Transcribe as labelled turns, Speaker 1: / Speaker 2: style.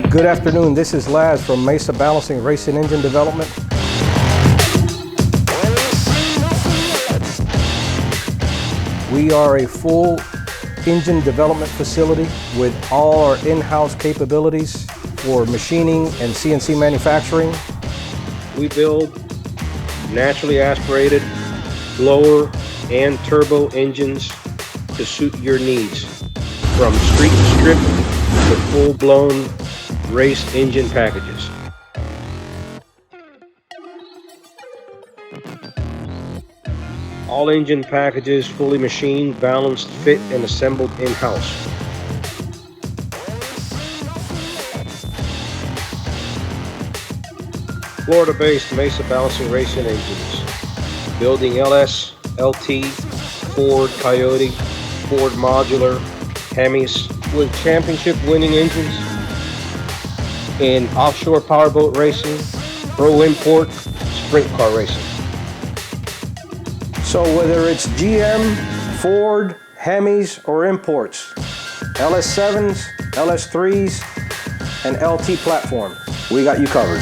Speaker 1: Good afternoon, this is Laz from Mesa Balancing Racing Engine Development. We are a full engine development facility with all our in-house capabilities for machining and CNC manufacturing.
Speaker 2: We build naturally aspirated, blower, and turbo engines to suit your needs, from street strip to full-blown race engine packages. All engine packages fully machined, balanced, fit, and assembled in-house. Florida-based Mesa Balancing Racing Engines, building LS, LT, Ford Coyote, Ford Modular, Hemis with championship-winning engines in offshore powerboat racing, pro import, sprint car racing.
Speaker 1: So whether it's GM, Ford, Hemis, or imports, LS7s, LS3s, and LT platform, we got you covered.